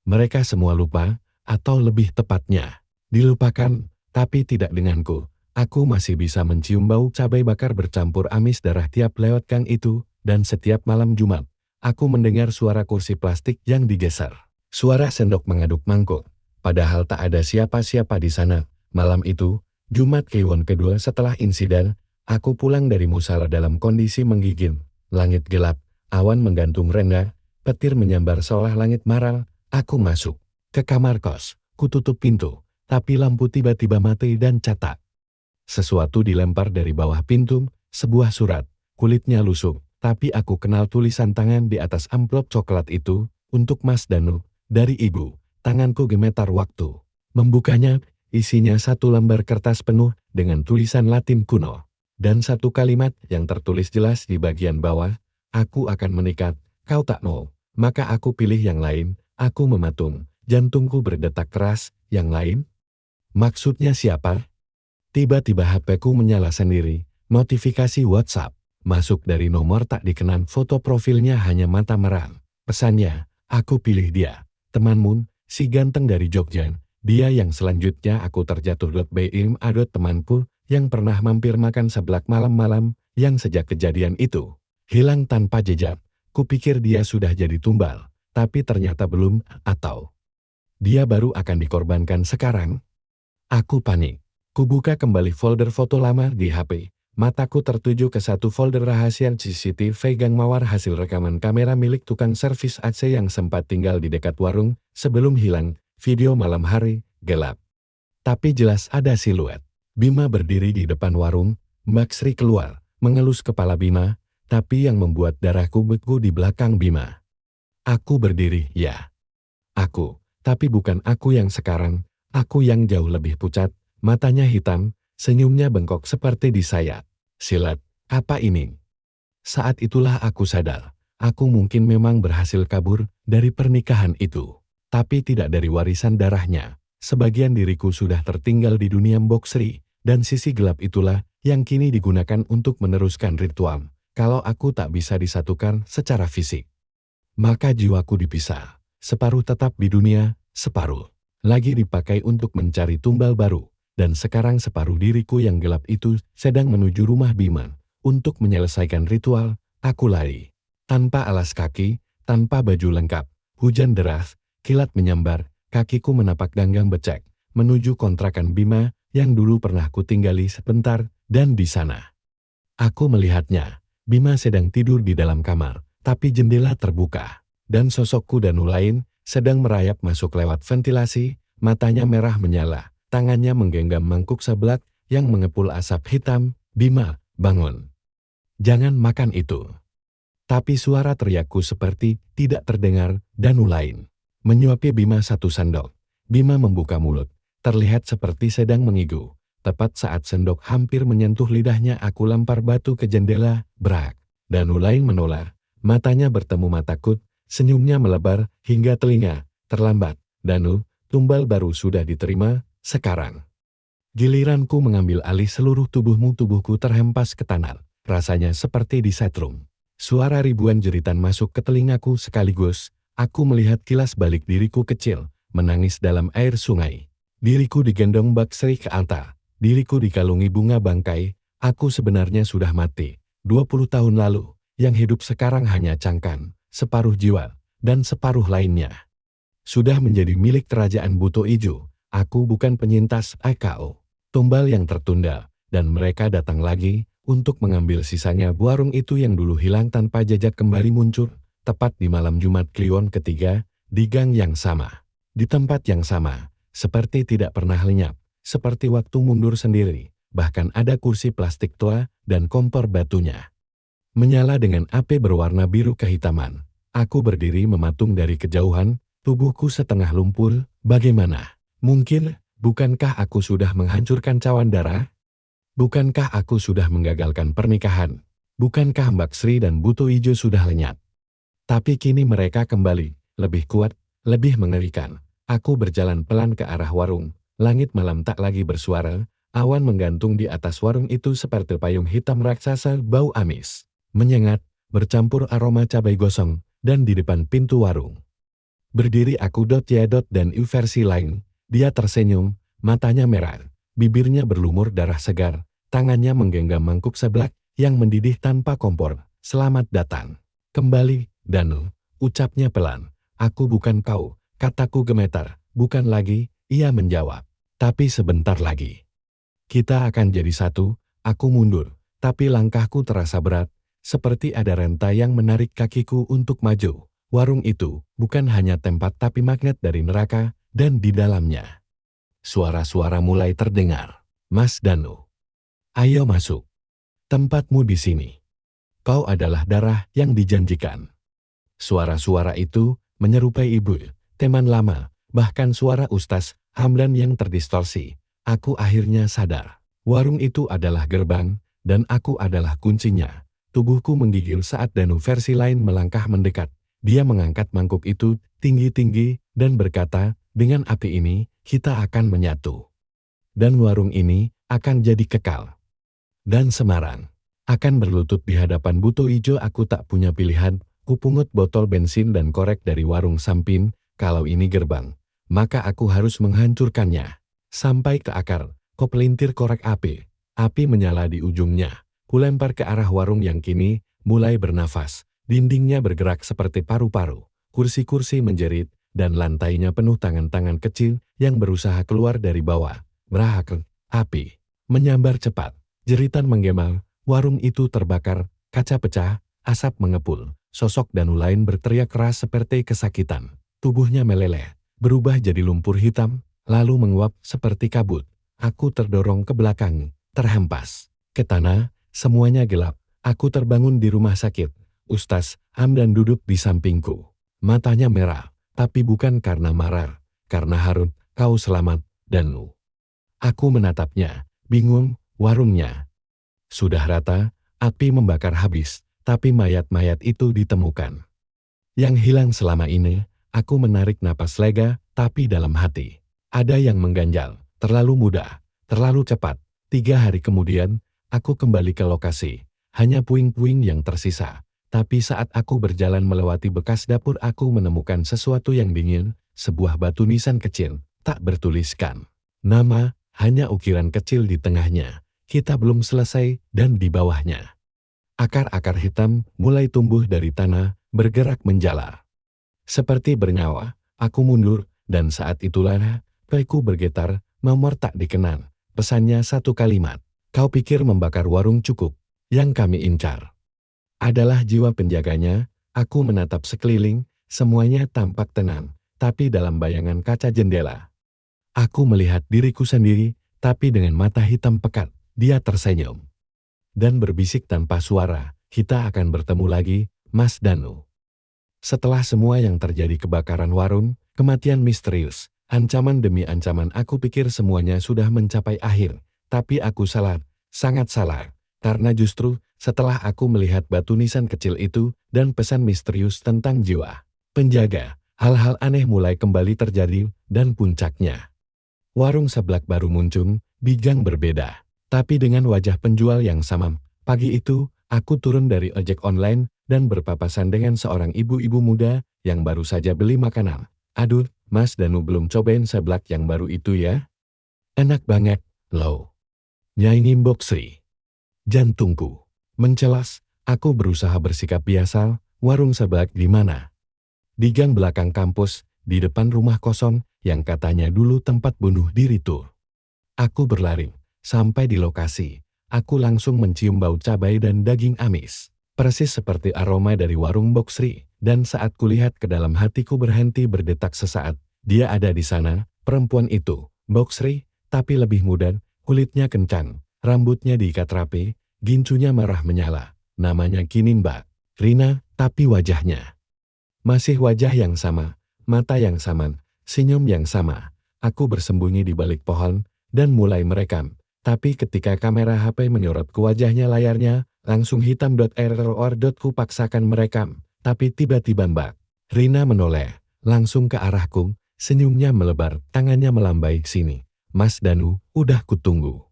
Speaker 1: Mereka semua lupa, atau lebih tepatnya, dilupakan, tapi tidak denganku. Aku masih bisa mencium bau cabai bakar bercampur amis darah tiap lewat gang itu, dan setiap malam Jumat, aku mendengar suara kursi plastik yang digeser. Suara sendok mengaduk mangkuk, padahal tak ada siapa-siapa di sana. Malam itu, Jumat Kliwon kedua setelah insiden, aku pulang dari musala dalam kondisi menggigil. Langit gelap, awan menggantung rendah, petir menyambar seolah langit marah. Aku masuk ke kamar kos, kututup pintu, tapi lampu tiba-tiba mati dan catak. Sesuatu dilempar dari bawah pintu, sebuah surat, kulitnya lusuh, tapi aku kenal tulisan tangan di atas amplop coklat itu, untuk Mas Danu, dari ibu. Tanganku gemetar waktu membukanya, isinya satu lembar kertas penuh dengan tulisan Latin kuno, dan satu kalimat yang tertulis jelas di bagian bawah, aku akan menikah, kau tak mau, maka aku pilih yang lain. Aku mematung, jantungku berdetak keras. Yang lain? Maksudnya siapa? Tiba-tiba HP-ku menyala sendiri, notifikasi WhatsApp, masuk dari nomor tak dikenal, foto profilnya hanya mata merang. Pesannya, aku pilih dia, temanmu, si ganteng dari Jogja, dia yang selanjutnya aku terjatuh. BIM adot temanku, yang pernah mampir makan seblak malam-malam, yang sejak kejadian itu, hilang tanpa jejak. Kupikir dia sudah jadi tumbal, tapi ternyata belum, atau dia baru akan dikorbankan sekarang. Aku panik. Kubuka kembali folder foto lama di HP. Mataku tertuju ke satu folder rahasia CCTV Gang Mawar, hasil rekaman kamera milik tukang servis AC yang sempat tinggal di dekat warung sebelum hilang. Video malam hari, gelap. Tapi jelas ada siluet Bima berdiri di depan warung. Mbak Sri keluar, mengelus kepala Bima, tapi yang membuat darahku beku di belakang Bima. Aku berdiri, ya. Aku, tapi bukan aku yang sekarang, aku yang jauh lebih pucat, matanya hitam, senyumnya bengkok seperti disayat. Silat, apa ini? Saat itulah aku sadar, aku mungkin memang berhasil kabur dari pernikahan itu, tapi tidak dari warisan darahnya. Sebagian diriku sudah tertinggal di dunia Mbok Sri, dan sisi gelap itulah yang kini digunakan untuk meneruskan ritual. Kalau aku tak bisa disatukan secara fisik, maka jiwaku dipisah, separuh tetap di dunia, separuh lagi dipakai untuk mencari tumbal baru, dan sekarang separuh diriku yang gelap itu sedang menuju rumah Bima. Untuk menyelesaikan ritual, aku lari. Tanpa alas kaki, tanpa baju lengkap, hujan deras, kilat menyambar, kakiku menapak ganggang becek, menuju kontrakan Bima yang dulu pernah kutinggali sebentar, dan di sana aku melihatnya. Bima sedang tidur di dalam kamar, tapi jendela terbuka, dan sosokku Danu lain sedang merayap masuk lewat ventilasi, matanya merah menyala, tangannya menggenggam mangkuk seblak yang mengepul asap hitam. Bima, bangun. Jangan makan itu. Tapi suara teriakku seperti tidak terdengar. Danu lain menyuapi Bima satu sendok. Bima membuka mulut, terlihat seperti sedang mengigu. Tepat saat sendok hampir menyentuh lidahnya, aku lempar batu ke jendela, brak. Danu lain menolak, matanya bertemu mataku, senyumnya melebar hingga telinga. Terlambat, Danu, tumbal baru sudah diterima, sekarang giliranku mengambil alih seluruh tubuhmu. Tubuhku terhempas ke tanah, rasanya seperti disetrum. Suara ribuan jeritan masuk ke telingaku sekaligus. Aku melihat kilas balik diriku kecil, menangis dalam air sungai. Diriku digendong Mbak Sri ke altar. Diriku dikalungi bunga bangkai. Aku sebenarnya sudah mati 20 tahun lalu. Yang hidup sekarang hanya cangkang, separuh jiwa, dan separuh lainnya sudah menjadi milik kerajaan Buto Ijo. Aku bukan penyintas AKO, tumbal yang tertunda, dan mereka datang lagi untuk mengambil sisanya. Warung itu yang dulu hilang tanpa jejak kembali muncul, tepat di malam Jumat Kliwon ketiga, di gang yang sama, di tempat yang sama, seperti tidak pernah lenyap. Seperti waktu mundur sendiri, bahkan ada kursi plastik tua dan kompor batunya menyala dengan api berwarna biru kehitaman. Aku berdiri mematung dari kejauhan, tubuhku setengah lumpur. Bagaimana mungkin? Bukankah aku sudah menghancurkan cawan darah? Bukankah aku sudah menggagalkan pernikahan? Bukankah Mbak Sri dan Buto Ijo sudah lenyap? Tapi kini mereka kembali, lebih kuat, lebih mengerikan. Aku berjalan pelan ke arah warung. Langit malam tak lagi bersuara, Awan menggantung di atas warung itu seperti payung hitam raksasa, bau amis menyengat, bercampur aroma cabai gosong, dan di depan pintu warung berdiri aku dan versi lain. Dia tersenyum, matanya merah, bibirnya berlumur darah segar, tangannya menggenggam mangkuk seblak yang mendidih tanpa kompor. Selamat datang kembali, Danu, ucapnya pelan. Aku bukan kau, kataku gemetar. Bukan lagi, ia menjawab. Tapi sebentar lagi kita akan jadi satu. Aku mundur, tapi langkahku terasa berat, seperti ada rantai yang menarik kakiku untuk maju. Warung itu bukan hanya tempat tapi magnet dari neraka, dan di dalamnya suara-suara mulai terdengar. Mas Danu, ayo masuk. Tempatmu di sini. Kau adalah darah yang dijanjikan. Suara-suara itu menyerupai ibu, teman lama, bahkan suara Ustaz Hamdan yang terdistorsi. Aku akhirnya sadar. Warung itu adalah gerbang, dan aku adalah kuncinya. Tubuhku menggigil saat Danu versi lain melangkah mendekat. Dia mengangkat mangkuk itu tinggi-tinggi dan berkata, dengan api ini, kita akan menyatu. Dan warung ini akan jadi kekal. Dan Semarang akan berlutut di hadapan Buto Ijo. Aku tak punya pilihan. Kupungut botol bensin dan korek dari warung samping. Kalau ini gerbang, maka aku harus menghancurkannya. Sampai ke akar, pelintir korek api. Api menyala di ujungnya. Kulempar ke arah warung yang kini mulai bernafas. Dindingnya bergerak seperti paru-paru. Kursi-kursi menjerit, dan lantainya penuh tangan-tangan kecil yang berusaha keluar dari bawah. Berahak, api menyambar cepat. Jeritan menggema, warung itu terbakar, kaca pecah, asap mengepul. Sosok Danu lain berteriak keras seperti kesakitan. Tubuhnya meleleh, berubah jadi lumpur hitam, lalu menguap seperti kabut. Aku terdorong ke belakang, terhempas ke tanah, semuanya gelap. Aku terbangun di rumah sakit. Ustaz Hamdan duduk di sampingku. Matanya merah, tapi bukan karena marah, karena haru. Kau selamat, Danu. Aku menatapnya, bingung. Warungnya sudah rata, api membakar habis, tapi mayat-mayat itu ditemukan. Yang hilang selama ini, aku menarik napas lega, tapi dalam hati ada yang mengganjal. Terlalu mudah, terlalu cepat. 3 hari kemudian, aku kembali ke lokasi. Hanya puing-puing yang tersisa. Tapi saat aku berjalan melewati bekas dapur, aku menemukan sesuatu yang dingin, sebuah batu nisan kecil, tak bertuliskan nama, hanya ukiran kecil di tengahnya. Kita belum selesai, dan di bawahnya akar-akar hitam mulai tumbuh dari tanah, bergerak menjalar. Seperti bernyawa, aku mundur, dan saat itulah peku bergetar. Nomor tak dikenal. Pesannya satu kalimat. Kau pikir membakar warung cukup? Yang kami incar adalah jiwa penjaganya. Aku menatap sekeliling, semuanya tampak tenang, tapi dalam bayangan kaca jendela, aku melihat diriku sendiri, tapi dengan mata hitam pekat. Dia tersenyum dan berbisik tanpa suara, kita akan bertemu lagi, Mas Danu. Setelah semua yang terjadi, kebakaran warung, kematian misterius, ancaman demi ancaman, aku pikir semuanya sudah mencapai akhir. Tapi aku salah, sangat salah. Karena justru setelah aku melihat batu nisan kecil itu dan pesan misterius tentang jiwa penjaga, hal-hal aneh mulai kembali terjadi, dan puncaknya warung seblak baru muncul di gang berbeda, tapi dengan wajah penjual yang sama. Pagi itu, aku turun dari ojek online dan berpapasan dengan seorang ibu-ibu muda yang baru saja beli makanan. Aduh, Mas Danu belum cobain seblak yang baru itu ya? Enak banget, loh. Nyanyi Mbok Sri. Jantungku mencelas. Aku berusaha bersikap biasa. Warung seblak di mana? Di gang belakang kampus, di depan rumah kosong yang katanya dulu tempat bunuh diri tuh. Aku berlari. Sampai di lokasi, aku langsung mencium bau cabai dan daging amis. Persis seperti aroma dari warung Mbok Sri. Dan saat kulihat ke dalam, hatiku berhenti berdetak sesaat. Dia ada di sana, perempuan itu, Mbok Sri, tapi lebih muda, kulitnya kencang, rambutnya diikat rapi, gincunya merah menyala. Namanya kini Mbak Rina, tapi wajahnya masih wajah yang sama, mata yang sama, senyum yang sama. Aku bersembunyi di balik pohon dan mulai merekam. Tapi ketika kamera HP menyorot ke wajahnya, layarnya langsung hitam. Error. Ku paksakan merekam, tapi tiba-tiba Mbak Rina menoleh langsung ke arahku, senyumnya melebar, tangannya melambai. Sini, Mas Danu, udah kutunggu.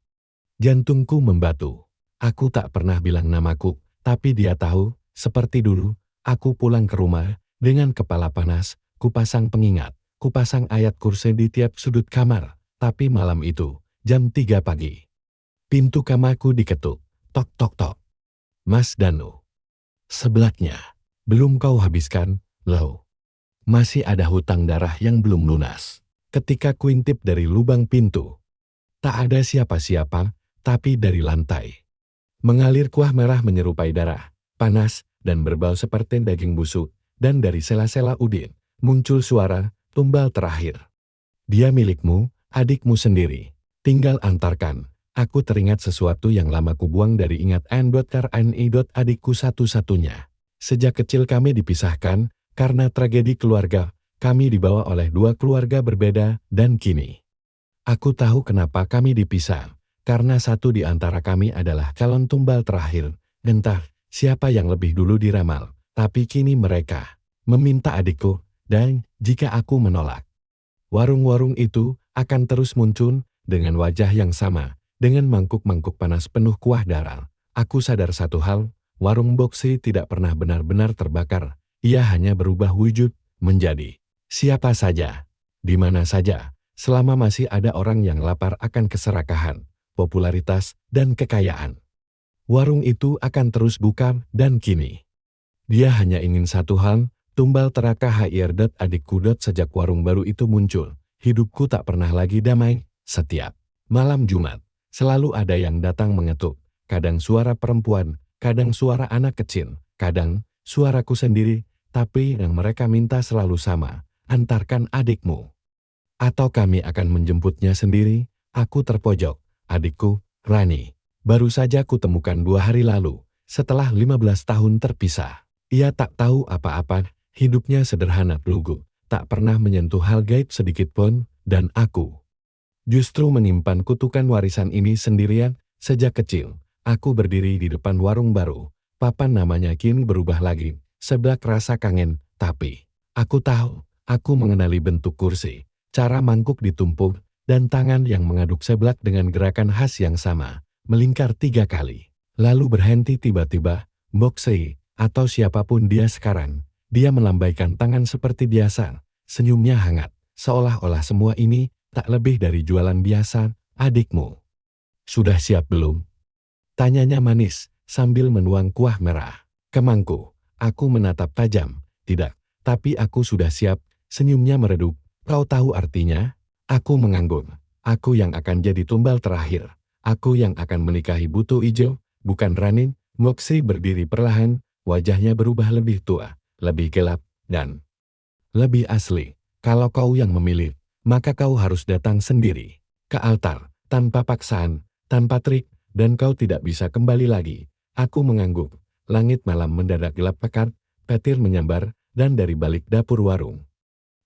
Speaker 1: Jantungku membatu. Aku tak pernah bilang namaku, tapi dia tahu, seperti dulu, aku pulang ke rumah, dengan kepala panas, kupasang pengingat, kupasang ayat kursi di tiap sudut kamar, tapi malam itu, jam 3 pagi. Pintu kamarku diketuk, tok tok tok. Mas Danu. Sebelaknya. Belum kau habiskan, loh. Masih ada hutang darah yang belum lunas. Ketika kuintip dari lubang pintu, tak ada siapa-siapa, tapi dari lantai mengalir kuah merah menyerupai darah, panas, dan berbau seperti daging busuk, dan dari sela-sela udin, muncul suara, tumbal terakhir. Dia milikmu, adikmu sendiri. Tinggal antarkan. Aku teringat sesuatu yang lama kubuang dari ingat N.R.N.I. adikku satu-satunya. Sejak kecil kami dipisahkan, karena tragedi keluarga, kami dibawa oleh dua keluarga berbeda, dan kini aku tahu kenapa kami dipisah, karena satu di antara kami adalah calon tumbal terakhir. Entah siapa yang lebih dulu diramal, tapi kini mereka meminta adikku, dan jika aku menolak, warung-warung itu akan terus muncul dengan wajah yang sama, dengan mangkuk-mangkuk panas penuh kuah darah. Aku sadar satu hal, warung boksi tidak pernah benar-benar terbakar, ia hanya berubah wujud menjadi siapa saja, di mana saja. Selama masih ada orang yang lapar akan keserakahan, popularitas, dan kekayaan, warung itu akan terus buka, dan kini dia hanya ingin satu hal, tumbal terakhir adikku. Sejak warung baru itu muncul, hidupku tak pernah lagi damai. Setiap malam Jumat, selalu ada yang datang mengetuk, kadang suara perempuan, kadang suara anak kecil, kadang suaraku sendiri, tapi yang mereka minta selalu sama, antarkan adikmu. Atau kami akan menjemputnya sendiri. Aku terpojok, adikku, Rani. Baru saja kutemukan 2 hari lalu, setelah 15 tahun terpisah. Ia tak tahu apa-apa, hidupnya sederhana lugu, tak pernah menyentuh hal gaib sedikit pun, dan aku justru menyimpan kutukan warisan ini sendirian. Sejak kecil, aku berdiri di depan warung baru, papan namanya kini berubah lagi, seblak rasa kangen, tapi aku tahu, aku mengenali bentuk kursi, cara mangkuk ditumpuk, dan tangan yang mengaduk seblak dengan gerakan khas yang sama, melingkar 3 kali, lalu berhenti tiba-tiba. Boksi, atau siapapun dia sekarang, dia melambaikan tangan seperti biasa, senyumnya hangat, seolah-olah semua ini tak lebih dari jualan biasa. Adikmu sudah siap belum? Tanyanya manis, sambil menuang kuah merah ke mangkuk. Aku menatap tajam. Tidak, tapi aku sudah siap. Senyumnya meredup. Kau tahu artinya? Aku mengangguk. Aku yang akan jadi tumbal terakhir. Aku yang akan menikahi Buto Ijo, bukan Rani. Moksi berdiri perlahan, wajahnya berubah lebih tua, lebih gelap, dan lebih asli. Kalau kau yang memilih, maka kau harus datang sendiri ke altar, tanpa paksaan, tanpa trik, dan kau tidak bisa kembali lagi. Aku mengangguk. Langit malam mendadak gelap pekat, petir menyambar, dan dari balik dapur warung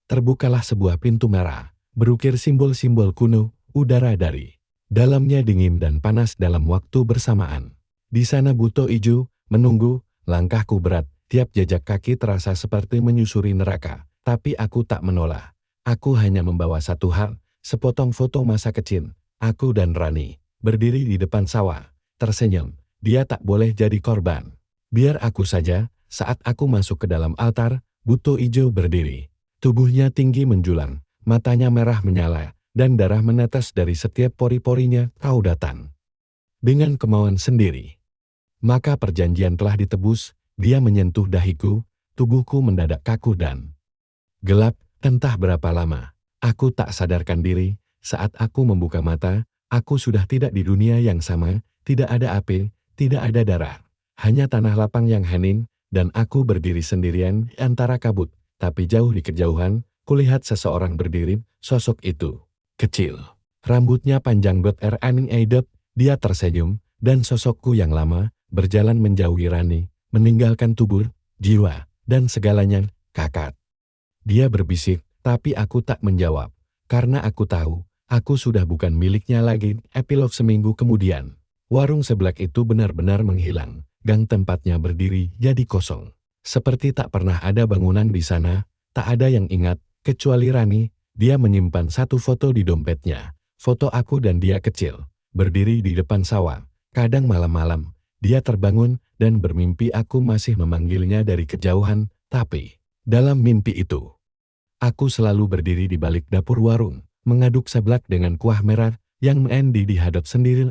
Speaker 1: terbukalah sebuah pintu merah, berukir simbol-simbol kuno, udara dari dalamnya dingin dan panas dalam waktu bersamaan. Di sana Buto Ijo menunggu, langkahku berat, tiap jejak kaki terasa seperti menyusuri neraka, tapi aku tak menolak. Aku hanya membawa satu hal, sepotong foto masa kecil, aku dan Rani, berdiri di depan sawah, tersenyum. Dia tak boleh jadi korban. Biar aku saja. Saat aku masuk ke dalam altar, Buto Ijo berdiri. Tubuhnya tinggi menjulang, matanya merah menyala, dan darah menetes dari setiap pori-porinya. Kau datang dengan kemauan sendiri. Maka perjanjian telah ditebus. Dia menyentuh dahiku, tubuhku mendadak kaku dan gelap. Entah berapa lama, aku tak sadarkan diri. Saat aku membuka mata, aku sudah tidak di dunia yang sama. Tidak ada api, tidak ada darah, hanya tanah lapang yang hening, dan aku berdiri sendirian di antara kabut. Tapi jauh di kejauhan, kulihat seseorang berdiri. Sosok itu kecil, rambutnya panjang dia tersenyum, dan sosokku yang lama berjalan menjauhi Rani, meninggalkan tubuh, jiwa, dan segalanya. Kakak, dia berbisik, tapi aku tak menjawab, karena aku tahu, aku sudah bukan miliknya lagi. Epilog seminggu kemudian, warung seblak itu benar-benar menghilang, gang tempatnya berdiri jadi kosong. Seperti tak pernah ada bangunan di sana, tak ada yang ingat, kecuali Rani. Dia menyimpan satu foto di dompetnya, foto aku dan dia kecil, berdiri di depan sawah. Kadang malam-malam, dia terbangun dan bermimpi aku masih memanggilnya dari kejauhan, tapi dalam mimpi itu, aku selalu berdiri di balik dapur warung, mengaduk seblak dengan kuah merah yang mendi dihadap sendiri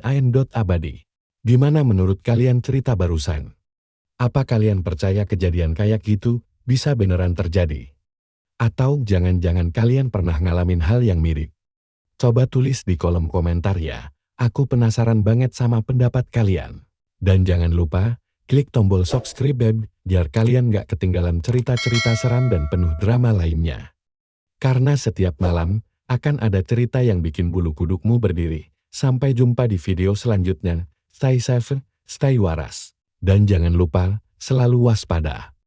Speaker 1: abadi. Gimana menurut kalian cerita barusan? Apa kalian percaya kejadian kayak gitu bisa beneran terjadi? Atau jangan-jangan kalian pernah ngalamin hal yang mirip? Coba tulis di kolom komentar ya. Aku penasaran banget sama pendapat kalian. Dan jangan lupa, klik tombol subscribe biar kalian gak ketinggalan cerita-cerita seram dan penuh drama lainnya. Karena setiap malam, akan ada cerita yang bikin bulu kudukmu berdiri. Sampai jumpa di video selanjutnya. Stay safe, stay waras. Dan jangan lupa, selalu waspada.